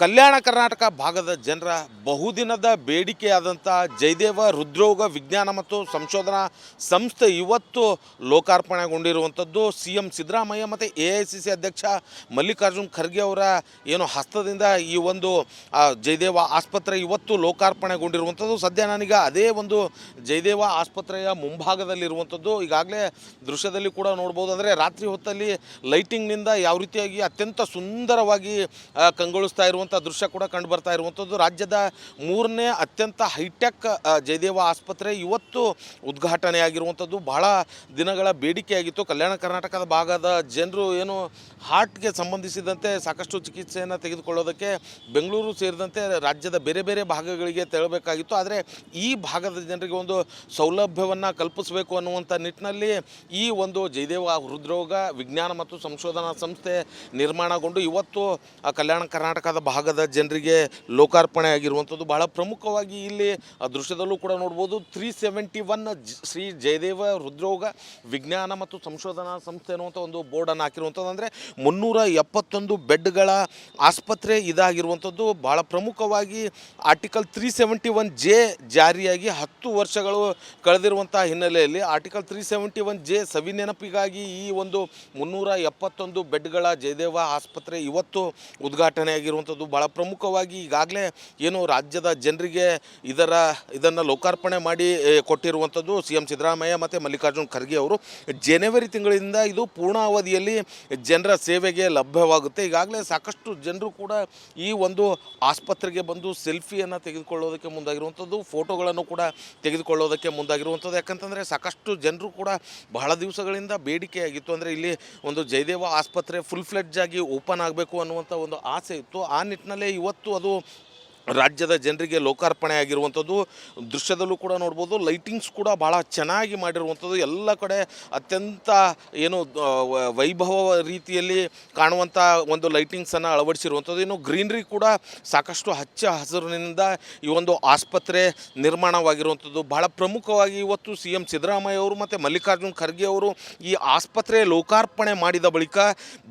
ಕಲ್ಯಾಣ ಕರ್ನಾಟಕ ಭಾಗದ ಜನರ ಬಹುದಿನದ ಬೇಡಿಕೆಯಾದಂಥ ಜಯದೇವ ಹೃದ್ರೋಗ ವಿಜ್ಞಾನ ಮತ್ತು ಸಂಶೋಧನಾ ಸಂಸ್ಥೆ ಇವತ್ತು ಲೋಕಾರ್ಪಣೆಗೊಂಡಿರುವಂಥದ್ದು ಸಿ ಎಂ ಸಿದ್ದರಾಮಯ್ಯ ಮತ್ತು AICC ಅಧ್ಯಕ್ಷ ಮಲ್ಲಿಕಾರ್ಜುನ್ ಖರ್ಗೆ ಅವರ ಏನು ಹಸ್ತದಿಂದ ಈ ಒಂದು ಜಯದೇವ ಆಸ್ಪತ್ರೆ ಇವತ್ತು ಲೋಕಾರ್ಪಣೆಗೊಂಡಿರುವಂಥದ್ದು. ಸದ್ಯ ನನಗೆ ಅದೇ ಒಂದು ಜಯದೇವ ಆಸ್ಪತ್ರೆಯ ಮುಂಭಾಗದಲ್ಲಿರುವಂಥದ್ದು. ಈಗಾಗಲೇ ದೃಶ್ಯದಲ್ಲಿ ಕೂಡ ನೋಡ್ಬೋದು. ಅಂದರೆ ರಾತ್ರಿ ಹೊತ್ತಲ್ಲಿ ಲೈಟಿಂಗ್ನಿಂದ ಯಾವ ರೀತಿಯಾಗಿ ಅತ್ಯಂತ ಸುಂದರವಾಗಿ ಕಂಗೊಳಿಸ್ತಾ ಇರುವಂಥ ದೃಶ್ಯ ಕೂಡ ಕಂಡು ಬರ್ತಾ ಇರುವಂಥದ್ದು. ರಾಜ್ಯದ ಮೂರನೇ ಅತ್ಯಂತ ಹೈಟೆಕ್ ಜಯದೇವ ಆಸ್ಪತ್ರೆ ಇವತ್ತು ಉದ್ಘಾಟನೆಯಾಗಿರುವಂಥದ್ದು. ಬಹಳ ದಿನಗಳ ಬೇಡಿಕೆಯಾಗಿತ್ತು. ಕಲ್ಯಾಣ ಕರ್ನಾಟಕದ ಭಾಗದ ಜನರು ಏನು ಹಾರ್ಟ್ಗೆ ಸಂಬಂಧಿಸಿದಂತೆ ಸಾಕಷ್ಟು ಚಿಕಿತ್ಸೆಯನ್ನು ತೆಗೆದುಕೊಳ್ಳೋದಕ್ಕೆ ಬೆಂಗಳೂರು ಸೇರಿದಂತೆ ರಾಜ್ಯದ ಬೇರೆ ಬೇರೆ ಭಾಗಗಳಿಗೆ ತೆರಳಬೇಕಾಗಿತ್ತು. ಆದರೆ ಈ ಭಾಗದ ಜನರಿಗೆ ಒಂದು ಸೌಲಭ್ಯವನ್ನು ಕಲ್ಪಿಸಬೇಕು ಅನ್ನುವಂಥ ನಿಟ್ಟಿನಲ್ಲಿ ಈ ಒಂದು ಜಯದೇವ ಹೃದ್ರೋಗ ವಿಜ್ಞಾನ ಮತ್ತು ಸಂಶೋಧನಾ ಸಂಸ್ಥೆ ನಿರ್ಮಾಣಗೊಂಡು ಇವತ್ತು ಕಲ್ಯಾಣ ಕರ್ನಾಟಕದ ಭಾಗದ ಜನರಿಗೆ ಲೋಕಾರ್ಪಣೆ ಆಗಿರುವಂಥದ್ದು. ಬಹಳ ಪ್ರಮುಖವಾಗಿ ಇಲ್ಲಿ ದೃಶ್ಯದಲ್ಲೂ ಕೂಡ ನೋಡ್ಬೋದು 371 ಶ್ರೀ ಜಯದೇವ ಹೃದ್ರೋಗ ವಿಜ್ಞಾನ ಮತ್ತು ಸಂಶೋಧನಾ ಸಂಸ್ಥೆ ಅನ್ನುವಂಥ ಒಂದು ಬೋರ್ಡನ್ನು ಹಾಕಿರುವಂಥದ್ದು. ಅಂದರೆ 371 ಬೆಡ್ಗಳ ಆಸ್ಪತ್ರೆ ಇದಾಗಿರುವಂಥದ್ದು. ಭಾಳ ಪ್ರಮುಖವಾಗಿ ಆರ್ಟಿಕಲ್ 371J ಜಾರಿಯಾಗಿ 10 ವರ್ಷಗಳು ಕಳೆದಿರುವಂಥ ಹಿನ್ನೆಲೆಯಲ್ಲಿ ಆರ್ಟಿಕಲ್ 371J ಸವಿನೆನಪಿಗಾಗಿ ಈ ಒಂದು 371 ಬೆಡ್ಗಳ ಜಯದೇವ ಆಸ್ಪತ್ರೆ ಇವತ್ತು ಉದ್ಘಾಟನೆಯಾಗಿರುವಂಥದ್ದು. ಭಾಳ ಪ್ರಮುಖವಾಗಿ ಈಗಾಗಲೇ ಏನು ರಾಜ್ಯದ ಜನರಿಗೆ ಇದನ್ನು ಲೋಕಾರ್ಪಣೆ ಮಾಡಿ ಕೊಟ್ಟಿರುವಂಥದ್ದು ಸಿ ಎಂ ಸಿದ್ದರಾಮಯ್ಯ ಮತ್ತು ಮಲ್ಲಿಕಾರ್ಜುನ್ ಖರ್ಗೆ ಅವರು. ಜನವರಿ ತಿಂಗಳಿಂದ ಇದು ಪೂರ್ಣಾವಧಿಯಲ್ಲಿ ಜನರ ಸೇವೆಗೆ ಲಭ್ಯವಾಗುತ್ತೆ. ಈಗಾಗಲೇ ಸಾಕಷ್ಟು ಜನರು ಕೂಡ ಈ ಒಂದು ಆಸ್ಪತ್ರೆಗೆ ಬಂದು ಸೆಲ್ಫಿಯನ್ನು ತೆಗೆದುಕೊಳ್ಳೋದಕ್ಕೆ ಮುಂದಾಗಿರುವಂಥದ್ದು, ಫೋಟೋಗಳನ್ನು ಕೂಡ ತೆಗೆದುಕೊಳ್ಳೋದಕ್ಕೆ ಮುಂದಾಗಿರುವಂಥದ್ದು. ಯಾಕಂತಂದರೆ ಸಾಕಷ್ಟು ಜನರು ಕೂಡ ಬಹಳ ದಿವಸಗಳಿಂದ ಬೇಡಿಕೆಯಾಗಿತ್ತು. ಅಂದರೆ ಇಲ್ಲಿ ಒಂದು ಜಯದೇವ ಆಸ್ಪತ್ರೆ ಫುಲ್ ಫ್ಲೆಡ್ಜ್ ಆಗಿ ಓಪನ್ ಆಗಬೇಕು ಅನ್ನುವಂಥ ಒಂದು ಆಸೆ ಇತ್ತು. ಆ ನಿಟ್ಟಿನಲ್ಲೇ ಇವತ್ತು ಅದು ರಾಜ್ಯದ ಜನರಿಗೆ ಲೋಕಾರ್ಪಣೆ ಆಗಿರುವಂಥದ್ದು. ದೃಶ್ಯದಲ್ಲೂ ಕೂಡ ನೋಡ್ಬೋದು. ಲೈಟಿಂಗ್ಸ್ ಕೂಡ ಭಾಳ ಚೆನ್ನಾಗಿ ಮಾಡಿರುವಂಥದ್ದು. ಎಲ್ಲ ಕಡೆ ಅತ್ಯಂತ ಏನು ವೈಭವ ರೀತಿಯಲ್ಲಿ ಕಾಣುವಂಥ ಒಂದು ಲೈಟಿಂಗ್ಸನ್ನು ಅಳವಡಿಸಿರುವಂಥದ್ದು. ಇನ್ನು ಗ್ರೀನ್ರಿ ಕೂಡ ಸಾಕಷ್ಟು ಹಚ್ಚ ಹಸಿರಿನಿಂದ ಈ ಒಂದು ಆಸ್ಪತ್ರೆ ನಿರ್ಮಾಣವಾಗಿರುವಂಥದ್ದು. ಬಹಳ ಪ್ರಮುಖವಾಗಿ ಇವತ್ತು ಸಿ ಎಂ ಸಿದ್ದರಾಮಯ್ಯ ಅವರು ಮತ್ತು ಮಲ್ಲಿಕಾರ್ಜುನ್ ಖರ್ಗೆ ಅವರು ಈ ಆಸ್ಪತ್ರೆ ಲೋಕಾರ್ಪಣೆ ಮಾಡಿದ ಬಳಿಕ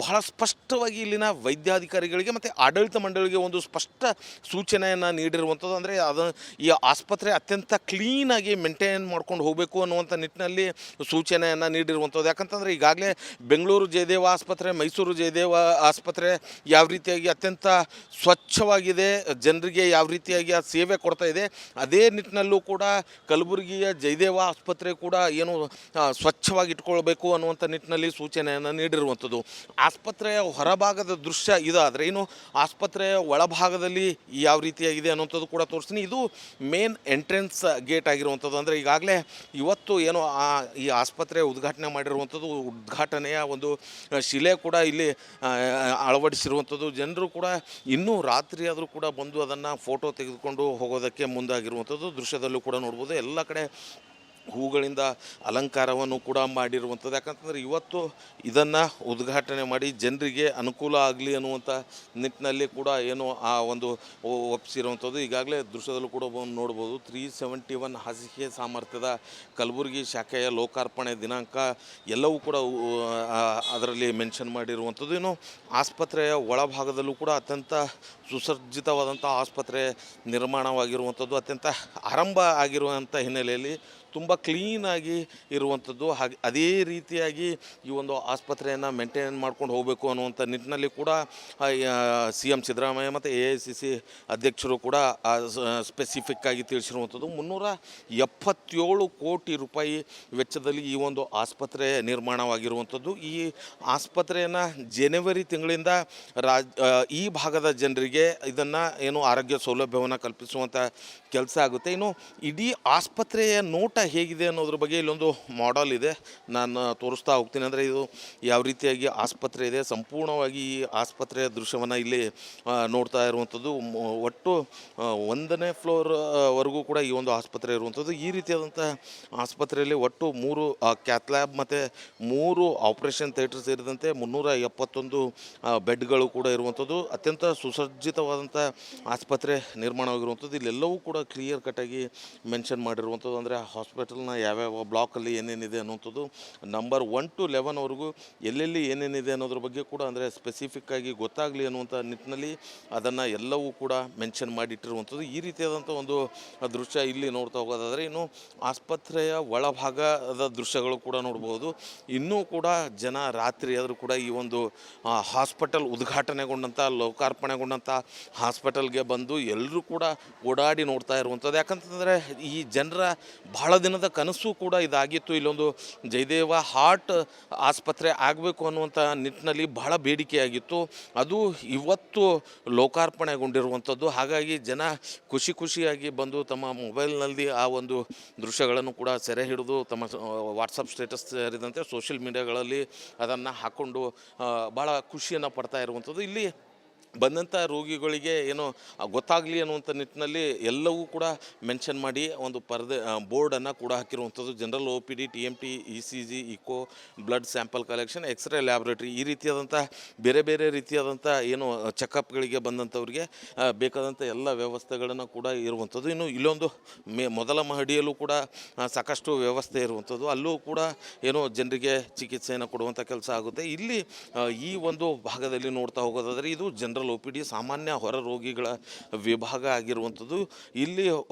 ಬಹಳ ಸ್ಪಷ್ಟವಾಗಿ ಇಲ್ಲಿನ ವೈದ್ಯಾಧಿಕಾರಿಗಳಿಗೆ ಮತ್ತು ಆಡಳಿತ ಮಂಡಳಿಗೆ ಒಂದು ಸ್ಪಷ್ಟ ಸೂಚನೆ ನೀಡಿರುವಂಥದ್ದು. ಅಂದರೆ ಈ ಆಸ್ಪತ್ರೆ ಅತ್ಯಂತ ಕ್ಲೀನಾಗಿ ಮೇಂಟೈನ್ ಮಾಡ್ಕೊಂಡು ಹೋಗಬೇಕು ಅನ್ನುವಂಥ ನಿಟ್ಟಿನಲ್ಲಿ ಸೂಚನೆಯನ್ನು ನೀಡಿರುವಂಥದ್ದು. ಯಾಕಂತಂದರೆ ಈಗಾಗಲೇ ಬೆಂಗಳೂರು ಜಯದೇವ ಆಸ್ಪತ್ರೆ, ಮೈಸೂರು ಜಯದೇವ ಆಸ್ಪತ್ರೆ ಯಾವ ರೀತಿಯಾಗಿ ಅತ್ಯಂತ ಸ್ವಚ್ಛವಾಗಿದೆ, ಜನರಿಗೆ ಯಾವ ರೀತಿಯಾಗಿ ಆ ಸೇವೆ ಕೊಡ್ತಾ ಇದೆ, ಅದೇ ನಿಟ್ಟಿನಲ್ಲೂ ಕೂಡ ಕಲಬುರಗಿಯ ಜಯದೇವ ಆಸ್ಪತ್ರೆ ಕೂಡ ಏನು ಸ್ವಚ್ಛವಾಗಿ ಇಟ್ಕೊಳ್ಬೇಕು ಅನ್ನುವಂಥ ನಿಟ್ಟಿನಲ್ಲಿ ಸೂಚನೆಯನ್ನು ನೀಡಿರುವಂಥದ್ದು. ಆಸ್ಪತ್ರೆಯ ಹೊರಭಾಗದ ದೃಶ್ಯ ಇದಾದರೆ ಇನ್ನು ಆಸ್ಪತ್ರೆಯ ಒಳಭಾಗದಲ್ಲಿ ಯಾವ ರೀತಿಯಾಗಿದೆ ಅನ್ನುವಂಥದ್ದು ಕೂಡ ತೋರಿಸ್ತೀನಿ. ಇದು ಮೇನ್ ಎಂಟ್ರೆನ್ಸ್ ಗೇಟ್ ಆಗಿರುವಂಥದ್ದು. ಅಂದರೆ ಈಗಾಗಲೇ ಇವತ್ತು ಏನು ಈ ಆಸ್ಪತ್ರೆ ಉದ್ಘಾಟನೆ ಮಾಡಿರುವಂಥದ್ದು, ಉದ್ಘಾಟನೆಯ ಒಂದು ಶಿಲೆ ಕೂಡ ಇಲ್ಲಿ ಅಳವಡಿಸಿರುವಂಥದ್ದು. ಜನರು ಕೂಡ ಇನ್ನೂ ರಾತ್ರಿ ಆದರೂ ಕೂಡ ಬಂದು ಅದನ್ನು ಫೋಟೋ ತೆಗೆದುಕೊಂಡು ಹೋಗೋದಕ್ಕೆ ಮುಂದಾಗಿರುವಂಥದ್ದು. ದೃಶ್ಯದಲ್ಲೂ ಕೂಡ ನೋಡ್ಬೋದು. ಎಲ್ಲ ಕಡೆ ಹೂಗಳಿಂದ ಅಲಂಕಾರವನ್ನು ಕೂಡ ಮಾಡಿರುವಂಥದ್ದು. ಯಾಕಂತಂದರೆ ಇವತ್ತು ಇದನ್ನು ಉದ್ಘಾಟನೆ ಮಾಡಿ ಜನರಿಗೆ ಅನುಕೂಲ ಆಗಲಿ ಅನ್ನುವಂಥ ನಿಟ್ಟಿನಲ್ಲಿ ಕೂಡ ಏನು ಆ ಒಂದು ಒಪ್ಪಿಸಿರುವಂಥದ್ದು. ಈಗಾಗಲೇ ದೃಶ್ಯದಲ್ಲೂ ಕೂಡ ನೋಡ್ಬೋದು. 371 ಹಾಸಿಗೆ ಸಾಮರ್ಥ್ಯದ ಕಲಬುರಗಿ ಶಾಖೆಯ ಲೋಕಾರ್ಪಣೆ ದಿನಾಂಕ ಎಲ್ಲವೂ ಕೂಡ ಅದರಲ್ಲಿ ಮೆನ್ಷನ್ ಮಾಡಿರುವಂಥದ್ದು. ಇನ್ನು ಆಸ್ಪತ್ರೆಯ ಒಳಭಾಗದಲ್ಲೂ ಕೂಡ ಅತ್ಯಂತ ಸುಸಜ್ಜಿತವಾದಂಥ ಆಸ್ಪತ್ರೆ ನಿರ್ಮಾಣವಾಗಿರುವಂಥದ್ದು. ಅತ್ಯಂತ ಆರಂಭ ಆಗಿರುವಂಥ ಹಿನ್ನೆಲೆಯಲ್ಲಿ ತುಂಬ ಕ್ಲೀನಾಗಿ ಇರುವಂಥದ್ದು. ಹಾಗೆ ಅದೇ ರೀತಿಯಾಗಿ ಈ ಒಂದು ಆಸ್ಪತ್ರೆಯನ್ನು ಮೇಂಟೈನ್ ಮಾಡ್ಕೊಂಡು ಹೋಗಬೇಕು ಅನ್ನುವಂಥ ನಿಟ್ಟಿನಲ್ಲಿ ಕೂಡ ಸಿ ಎಂ ಸಿದ್ದರಾಮಯ್ಯ ಮತ್ತು AICC ಅಧ್ಯಕ್ಷರು ಕೂಡ ಸ್ಪೆಸಿಫಿಕ್ಕಾಗಿ ತಿಳಿಸಿರುವಂಥದ್ದು. 377 ಕೋಟಿ ರೂಪಾಯಿ ವೆಚ್ಚದಲ್ಲಿ ಈ ಒಂದು ಆಸ್ಪತ್ರೆ ನಿರ್ಮಾಣವಾಗಿರುವಂಥದ್ದು. ಈ ಆಸ್ಪತ್ರೆಯನ್ನು ಜನವರಿ ತಿಂಗಳಿಂದ ಈ ಭಾಗದ ಜನರಿಗೆ ಇದನ್ನು ಏನು ಆರೋಗ್ಯ ಸೌಲಭ್ಯವನ್ನು ಕಲ್ಪಿಸುವಂಥ ಕೆಲಸ ಆಗುತ್ತೆ. ಇನ್ನು ಇಡೀ ಆಸ್ಪತ್ರೆಯ ನೋಟ ಹೇಗಿದೆ ಅನ್ನೋದ್ರ ಬಗ್ಗೆ ಇಲ್ಲೊಂದು ಮಾಡೆಲ್ ಇದೆ, ನಾನು ತೋರಿಸ್ತಾ ಹೋಗ್ತೀನಿ. ಅಂದರೆ ಇದು ಯಾವ ರೀತಿಯಾಗಿ ಆಸ್ಪತ್ರೆ ಇದೆ, ಸಂಪೂರ್ಣವಾಗಿ ಈ ಆಸ್ಪತ್ರೆಯ ದೃಶ್ಯವನ್ನು ಇಲ್ಲಿ ನೋಡ್ತಾ ಇರುವಂಥದ್ದು. ಒಟ್ಟು 1ನೇ ಫ್ಲೋರ್ವರೆಗೂ ಕೂಡ ಈ ಒಂದು ಆಸ್ಪತ್ರೆ ಇರುವಂಥದ್ದು. ಈ ರೀತಿಯಾದಂಥ ಆಸ್ಪತ್ರೆಯಲ್ಲಿ ಒಟ್ಟು 3 ಕ್ಯಾತ್ ಲ್ಯಾಬ್ ಮತ್ತು 3 ಆಪ್ರೇಷನ್ ಥಿಯೇಟರ್ ಸೇರಿದಂತೆ 371 ಬೆಡ್ಗಳು ಕೂಡ ಇರುವಂಥದ್ದು. ಅತ್ಯಂತ ಸುಸಜ್ಜಿತವಾದಂಥ ಆಸ್ಪತ್ರೆ ನಿರ್ಮಾಣವಾಗಿರುವಂಥದ್ದು. ಇಲ್ಲೆಲ್ಲವೂ ಕೂಡ ಕ್ಲಿಯರ್ ಕಟ್ಟಾಗಿ ಮೆನ್ಷನ್ ಮಾಡಿರುವಂಥದ್ದು. ಅಂದರೆ ಹಾಸ್ಪಿಟಲ್ನ ಯಾವ್ಯಾವ ಬ್ಲಾಕಲ್ಲಿ ಏನೇನಿದೆ ಅನ್ನುವಂಥದ್ದು ನಂಬರ್ 1 to 11ವರೆಗೂ ಎಲ್ಲೆಲ್ಲಿ ಏನೇನಿದೆ ಅನ್ನೋದ್ರ ಬಗ್ಗೆ ಕೂಡ ಅಂದರೆ ಸ್ಪೆಸಿಫಿಕ್ಕಾಗಿ ಗೊತ್ತಾಗಲಿ ಅನ್ನುವಂಥ ನಿಟ್ಟಿನಲ್ಲಿ ಅದನ್ನು ಎಲ್ಲವೂ ಕೂಡ ಮೆನ್ಷನ್ ಮಾಡಿಟ್ಟಿರುವಂಥದ್ದು. ಈ ರೀತಿಯಾದಂಥ ಒಂದು ದೃಶ್ಯ ಇಲ್ಲಿ ನೋಡ್ತಾ ಹೋಗೋದಾದರೆ ಇನ್ನು ಆಸ್ಪತ್ರೆಯ ಒಳಭಾಗದ ದೃಶ್ಯಗಳು ಕೂಡ ನೋಡ್ಬೋದು. ಇನ್ನೂ ಕೂಡ ಜನ ರಾತ್ರಿ ಆದರೂ ಕೂಡ ಈ ಒಂದು ಹಾಸ್ಪಿಟಲ್ ಉದ್ಘಾಟನೆಗೊಂಡಂಥ ಲೋಕಾರ್ಪಣೆಗೊಂಡಂಥ ಹಾಸ್ಪಿಟಲ್ಗೆ ಬಂದು ಎಲ್ಲರೂ ಕೂಡ ಓಡಾಡಿ ನೋಡ್ತಾ ಇರುವಂಥದ್ದು. ಯಾಕಂತಂದರೆ ಈ ಜನರ ಬಹಳ ದಿನದ ಕನಸು ಕೂಡ ಇದಾಗಿತ್ತು. ಇಲ್ಲೊಂದು ಜಯದೇವ ಹಾರ್ಟ್ ಆಸ್ಪತ್ರೆ ಆಗಬೇಕು ಅನ್ನುವಂಥ ನಿಟ್ಟಿನಲ್ಲಿ ಬಹಳ ಬೇಡಿಕೆಯಾಗಿತ್ತು. ಅದು ಇವತ್ತು ಲೋಕಾರ್ಪಣೆಗೊಂಡಿರುವಂಥದ್ದು. ಹಾಗಾಗಿ ಜನ ಖುಷಿಯಾಗಿ ಬಂದು ತಮ್ಮ ಮೊಬೈಲ್ನಲ್ಲಿ ಆ ಒಂದು ದೃಶ್ಯಗಳನ್ನು ಕೂಡ ಸೆರೆ ಹಿಡಿದು ತಮ್ಮ ವಾಟ್ಸಪ್ ಸ್ಟೇಟಸ್ ಸೇರಿದಂತೆ ಸೋಷಿಯಲ್ ಮೀಡಿಯಾಗಳಲ್ಲಿ ಅದನ್ನು ಹಾಕ್ಕೊಂಡು ಭಾಳ ಖುಷಿಯನ್ನು ಪಡ್ತಾ ಇರುವಂಥದ್ದು. ಇಲ್ಲಿ ಬಂದಂಥ ರೋಗಿಗಳಿಗೆ ಏನೋ ಗೊತ್ತಾಗಲಿ ಅನ್ನುವಂಥ ನಿಟ್ಟಿನಲ್ಲಿ ಎಲ್ಲವೂ ಕೂಡ ಮೆನ್ಷನ್ ಮಾಡಿ ಒಂದು ಬೋರ್ಡನ್ನು ಕೂಡ ಹಾಕಿರುವಂಥದ್ದು. General OPD, TMT, ECG, echo, blood sample collection, x ray laboratory, ಈ ರೀತಿಯಾದಂಥ ಬೇರೆ ರೀತಿಯಾದಂಥ ಏನು ಚೆಕಪ್ಗಳಿಗೆ ಬಂದಂಥವ್ರಿಗೆ ಬೇಕಾದಂಥ ಎಲ್ಲ ವ್ಯವಸ್ಥೆಗಳನ್ನು ಕೂಡ ಇರುವಂಥದ್ದು. ಇನ್ನು ಇಲ್ಲೊಂದು ಮೊದಲ ಮಹಡಿಯಲ್ಲೂ ಕೂಡ ಸಾಕಷ್ಟು ವ್ಯವಸ್ಥೆ ಇರುವಂಥದ್ದು. ಅಲ್ಲೂ ಕೂಡ ಏನೋ ಜನರಿಗೆ ಚಿಕಿತ್ಸೆಯನ್ನು ಕೊಡುವಂಥ ಕೆಲಸ ಆಗುತ್ತೆ. ಇಲ್ಲಿ ಈ ಒಂದು ಭಾಗದಲ್ಲಿ ನೋಡ್ತಾ ಹೋಗೋದಾದರೆ ಇದು ಜನರಲ್ OPD ಸಾಮಾನ್ಯ ಹೊರ ರೋಗಿಗಳ ವಿಭಾಗ ಆಗಿರುವಂಥದ್ದು. ಇಲ್ಲಿ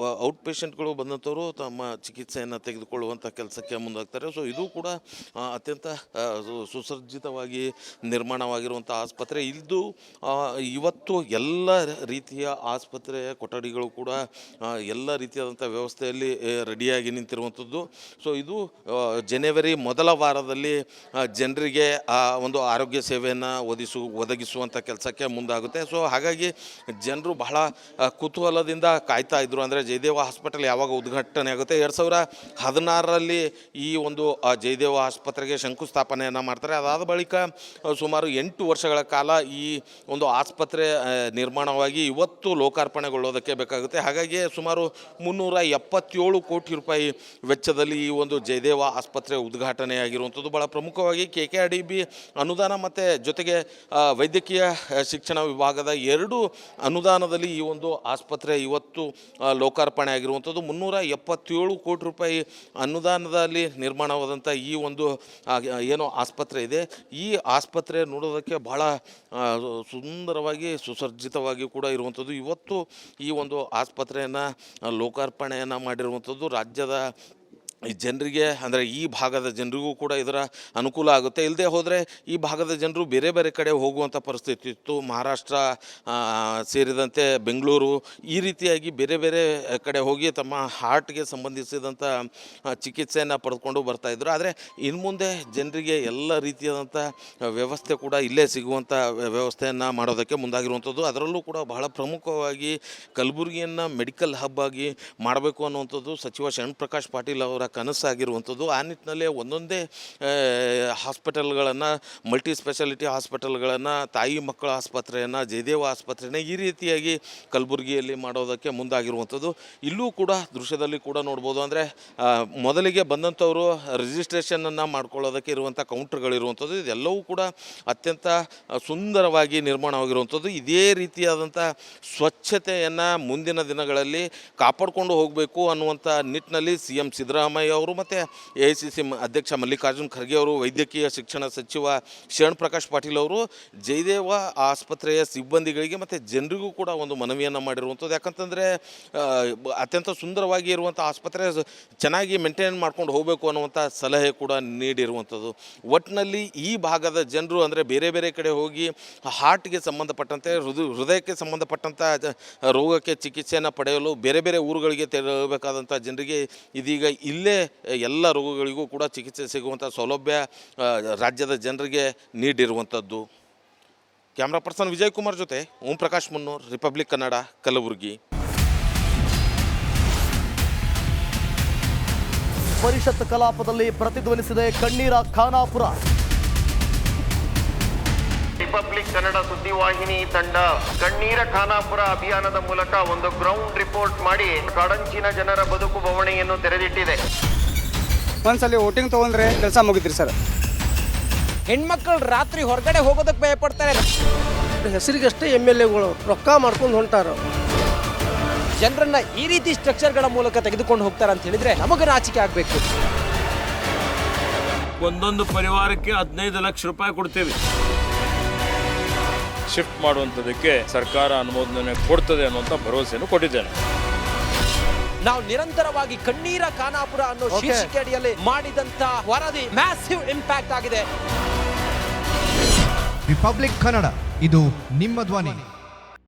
ಔಟ್ ಪೇಷಂಟ್ಗಳು ಬಂದಂಥವರು ತಮ್ಮ ಚಿಕಿತ್ಸೆಯನ್ನು ತೆಗೆದುಕೊಳ್ಳುವಂಥ ಕೆಲಸಕ್ಕೆ ಮುಂದಾಗ್ತಾರೆ. ಸೊ ಇದು ಕೂಡ ಅತ್ಯಂತ ಸುಸಜ್ಜಿತವಾಗಿ ನಿರ್ಮಾಣವಾಗಿರುವಂಥ ಆಸ್ಪತ್ರೆ. ಇದು ಇವತ್ತು ಎಲ್ಲ ರೀತಿಯ ಆಸ್ಪತ್ರೆಯ ಕೊಠಡಿಗಳು ಕೂಡ ಎಲ್ಲ ರೀತಿಯಾದಂಥ ವ್ಯವಸ್ಥೆಯಲ್ಲಿ ರೆಡಿಯಾಗಿ ನಿಂತಿರುವಂಥದ್ದು. ಸೊ ಇದು ಜನವರಿ ಮೊದಲ ವಾರದಲ್ಲಿ ಜನರಿಗೆ ಒಂದು ಆರೋಗ್ಯ ಸೇವೆಯನ್ನು ಒದಗಿಸುವಂಥ ಕೆಲಸಕ್ಕೆ ಮುಂದಾಗುತ್ತೆ. ಸೊ ಹಾಗಾಗಿ ಜನರು ಬಹಳ ಕುತೂಹಲದಿಂದ ಕಾಯ್ತಾ ಇದ್ರು. ಅಂದರೆ ಜಯದೇವ ಹಾಸ್ಪಿಟಲ್ ಯಾವಾಗ ಉದ್ಘಾಟನೆ ಆಗುತ್ತೆ. 2016ರಲ್ಲಿ ಈ ಒಂದು ಜಯದೇವ ಆಸ್ಪತ್ರೆಗೆ ಶಂಕುಸ್ಥಾಪನೆಯನ್ನು ಮಾಡ್ತಾರೆ. ಅದಾದ ಬಳಿಕ ಸುಮಾರು 8 ವರ್ಷಗಳ ಕಾಲ ಈ ಒಂದು ಆಸ್ಪತ್ರೆ ನಿರ್ಮಾಣವಾಗಿ ಇವತ್ತು ಲೋಕಾರ್ಪಣೆಗೊಳ್ಳೋದಕ್ಕೆ ಬೇಕಾಗುತ್ತೆ. ಹಾಗಾಗಿ ಸುಮಾರು 377 ಕೋಟಿ ರೂಪಾಯಿ ವೆಚ್ಚದಲ್ಲಿ ಈ ಒಂದು ಜಯದೇವ ಆಸ್ಪತ್ರೆ ಉದ್ಘಾಟನೆಯಾಗಿರುವಂಥದ್ದು. ಭಾಳ ಪ್ರಮುಖವಾಗಿ KKRDB ಅನುದಾನ ಮತ್ತು ಜೊತೆಗೆ ವೈದ್ಯಕೀಯ ಶಿಕ್ಷಣ ವಿಭಾಗದ 2 ಅನುದಾನದಲ್ಲಿ ಈ ಒಂದು ಆಸ್ಪತ್ರೆ ಇವತ್ತು ಲೋಕಾರ್ಪಣೆ ಆಗಿರುವಂಥದ್ದು. 377 ಕೋಟಿ ರೂಪಾಯಿ ಅನುದಾನದಲ್ಲಿ ನಿರ್ಮಾಣವಾದಂಥ ಈ ಒಂದು ಏನು ಆಸ್ಪತ್ರೆ ಇದೆ, ಈ ಆಸ್ಪತ್ರೆ ನೋಡೋದಕ್ಕೆ ಬಹಳ ಸುಂದರವಾಗಿ ಸುಸಜ್ಜಿತವಾಗಿ ಕೂಡ ಇರುವಂಥದ್ದು. ಇವತ್ತು ಈ ಒಂದು ಆಸ್ಪತ್ರೆಯನ್ನು ಲೋಕಾರ್ಪಣೆಯನ್ನು ಮಾಡಿರುವಂಥದ್ದು ರಾಜ್ಯದ ಜನರಿಗೆ, ಅಂದರೆ ಈ ಭಾಗದ ಜನರಿಗೂ ಕೂಡ ಇದರ ಅನುಕೂಲ ಆಗುತ್ತೆ. ಇಲ್ಲದೆ ಹೋದರೆ ಈ ಭಾಗದ ಜನರು ಬೇರೆ ಕಡೆ ಹೋಗುವಂಥ ಪರಿಸ್ಥಿತಿ ಇತ್ತು. ಮಹಾರಾಷ್ಟ್ರ ಸೇರಿದಂತೆ ಬೆಂಗಳೂರು, ಈ ರೀತಿಯಾಗಿ ಬೇರೆ ಕಡೆ ಹೋಗಿ ತಮ್ಮ ಹಾರ್ಟ್ಗೆ ಸಂಬಂಧಿಸಿದಂಥ ಚಿಕಿತ್ಸೆಯನ್ನು ಪಡೆದುಕೊಂಡು ಬರ್ತಾಯಿದ್ರು. ಆದರೆ ಇನ್ನು ಮುಂದೆ ಜನರಿಗೆ ಎಲ್ಲ ರೀತಿಯಾದಂಥ ವ್ಯವಸ್ಥೆ ಕೂಡ ಇಲ್ಲೇ ಸಿಗುವಂಥ ವ್ಯವಸ್ಥೆಯನ್ನು ಮಾಡೋದಕ್ಕೆ ಮುಂದಾಗಿರುವಂಥದ್ದು. ಅದರಲ್ಲೂ ಕೂಡ ಬಹಳ ಪ್ರಮುಖವಾಗಿ ಕಲಬುರಗಿಯನ್ನು ಮೆಡಿಕಲ್ ಹಬ್ ಆಗಿ ಮಾಡಬೇಕು ಅನ್ನುವಂಥದ್ದು ಸಚಿವ ಶರಣಪ್ರಕಾಶ್ ಪಾಟೀಲ್ ಅವರ ಕನಸಾಗಿರುವಂಥದ್ದು. ಆ ನಿಟ್ಟಿನಲ್ಲೇ ಒಂದೊಂದೇ ಹಾಸ್ಪಿಟಲ್ಗಳನ್ನು, ಮಲ್ಟಿ ಸ್ಪೆಷಾಲಿಟಿ ಹಾಸ್ಪಿಟಲ್ಗಳನ್ನು, ತಾಯಿ ಮಕ್ಕಳ ಆಸ್ಪತ್ರೆಯನ್ನು, ಜಯದೇವ ಆಸ್ಪತ್ರೆಯನ್ನು ಈ ರೀತಿಯಾಗಿ ಕಲಬುರಗಿಯಲ್ಲಿ ಮಾಡೋದಕ್ಕೆ ಮುಂದಾಗಿರುವಂಥದ್ದು. ಇಲ್ಲೂ ಕೂಡ ದೃಶ್ಯದಲ್ಲಿ ಕೂಡ ನೋಡ್ಬೋದು. ಅಂದರೆ ಮೊದಲಿಗೆ ಬಂದಂಥವರು ರಿಜಿಸ್ಟ್ರೇಷನನ್ನು ಮಾಡ್ಕೊಳ್ಳೋದಕ್ಕೆ ಇರುವಂಥ ಕೌಂಟರ್ಗಳಿರುವಂಥದ್ದು. ಇದೆಲ್ಲವೂ ಕೂಡ ಅತ್ಯಂತ ಸುಂದರವಾಗಿ ನಿರ್ಮಾಣವಾಗಿರುವಂಥದ್ದು. ಇದೇ ರೀತಿಯಾದಂಥ ಸ್ವಚ್ಛತೆಯನ್ನು ಮುಂದಿನ ದಿನಗಳಲ್ಲಿ ಕಾಪಾಡಿಕೊಂಡು ಹೋಗಬೇಕು ಅನ್ನುವಂಥ ನಿಟ್ಟಿನಲ್ಲಿ CM ಸಿದ್ದರಾಮಯ್ಯ ಅವರು ಮತ್ತು AICC ಅಧ್ಯಕ್ಷ ಮಲ್ಲಿಕಾರ್ಜುನ್ ಖರ್ಗೆ ಅವರು, ವೈದ್ಯಕೀಯ ಶಿಕ್ಷಣ ಸಚಿವ ಶರಣಪ್ರಕಾಶ್ ಪಾಟೀಲ್ ಅವರು ಜಯದೇವ ಆಸ್ಪತ್ರೆಯ ಸಿಬ್ಬಂದಿಗಳಿಗೆ ಮತ್ತು ಜನರಿಗೂ ಕೂಡ ಒಂದು ಮನವಿಯನ್ನು ಮಾಡಿರುವಂಥದ್ದು. ಯಾಕಂತಂದರೆ ಅತ್ಯಂತ ಸುಂದರವಾಗಿ ಇರುವಂಥ ಆಸ್ಪತ್ರೆ ಚೆನ್ನಾಗಿ ಮೇಂಟೈನ್ ಮಾಡ್ಕೊಂಡು ಹೋಗಬೇಕು ಅನ್ನುವಂಥ ಸಲಹೆ ಕೂಡ ನೀಡಿರುವಂಥದ್ದು. ಒಟ್ಟಿನಲ್ಲಿ ಈ ಭಾಗದ ಜನರು ಅಂದರೆ ಬೇರೆ ಕಡೆ ಹೋಗಿ ಹಾರ್ಟ್ಗೆ ಸಂಬಂಧಪಟ್ಟಂತೆ, ಹೃದಯಕ್ಕೆ ಸಂಬಂಧಪಟ್ಟಂಥ ರೋಗಕ್ಕೆ ಚಿಕಿತ್ಸೆಯನ್ನು ಪಡೆಯಲು ಬೇರೆ ಊರುಗಳಿಗೆ ತೆರಳಬೇಕಾದಂಥ ಜನರಿಗೆ ಇದೀಗ ಇಲ್ಲೇ ಎಲ್ಲ ರೋಗಗಳಿಗೂ ಕೂಡ ಚಿಕಿತ್ಸೆ ಸಿಗುವಂಥ ಸೌಲಭ್ಯ ರಾಜ್ಯದ ಜನರಿಗೆ ನೀಡಿರುವಂಥದ್ದು. ಕ್ಯಾಮ್ರಾ ಪರ್ಸನ್ ವಿಜಯ್ ಕುಮಾರ್ ಜೊತೆ ಓಂ ಪ್ರಕಾಶ್ ಮುನ್ನೂರ್, ರಿಪಬ್ಲಿಕ್ ಕನ್ನಡ, ಕಲಬುರಗಿ. ಪರಿಷತ್ ಕಲಾಪದಲ್ಲಿ ಪ್ರತಿಧ್ವನಿಸಿದೆ ಕಣ್ಣೀರ ಖಾನಾಪುರ. ರಿಪಬ್ಲಿಕ್ ಕನ್ನಡ ಸುದ್ದಿವಾಹಿನಿ ತಂಡ ಕಣ್ಣೀರ ಖಾನಾಪುರ ಅಭಿಯಾನದ ಮೂಲಕ ಒಂದು ಗ್ರೌಂಡ್ ರಿಪೋರ್ಟ್ ಮಾಡಿ ಕಾಡಂಚಿನ ಜನರ ಬದುಕು ಬವಣೆಯನ್ನು ತೆರೆದಿಟ್ಟಿದೆ. ಒಂದ್ಸಲಿ ವೋಟಿಂಗ್ ತಗೊಂಡ್ರೆ ಕೆಲಸ ಮುಗಿದ್ರಿ ಸರ್. ಹೆಣ್ಮಕ್ಳು ರಾತ್ರಿ ಹೊರಗಡೆ ಹೋಗೋದಕ್ಕೆ ಭಯಪಡ್ತಾರೆ. ಹೆಸರಿಗಷ್ಟೇ MLAಗಳು ರೊಕ್ಕ ಮಾಡ್ಕೊಂಡು ಹೊಂಟಾರ. ಜನರನ್ನ ಈ ರೀತಿ ಸ್ಟ್ರಕ್ಚರ್ಗಳ ಮೂಲಕ ತೆಗೆದುಕೊಂಡು ಹೋಗ್ತಾರೆ ಅಂತ ಹೇಳಿದ್ರೆ ನಮಗೆ ನಾಚಿಕೆ ಆಗ್ಬೇಕು. ಒಂದೊಂದು ಪರಿವಾರಕ್ಕೆ 15 ಲಕ್ಷ ರೂಪಾಯಿ ಕೊಡ್ತೀವಿ. ಶಿಫ್ಟ್ ಮಾಡುವಂಥದ್ದಕ್ಕೆ ಸರ್ಕಾರ ಅನುಮೋದನೆ ಕೊಡ್ತದೆ ಅನ್ನುವಂಥ ಭರವಸೆಯನ್ನು ಕೊಟ್ಟಿದ್ದೇನೆ. ನಾವು ನಿರಂತರವಾಗಿ ಕಣ್ಣೀರ ಖಾನಾಪುರ ಅನ್ನೋ ಶೀರ್ಷಿಕೆ ಅಡಿಯಲ್ಲಿ ಮಾಡಿದಂತ ವರದಿ ಮ್ಯಾಸಿವ್ ಇಂಪ್ಯಾಕ್ಟ್ ಆಗಿದೆ. ರಿಪಬ್ಲಿಕ್ ಕನ್ನಡ, ಇದು ನಿಮ್ಮ ಧ್ವನಿ.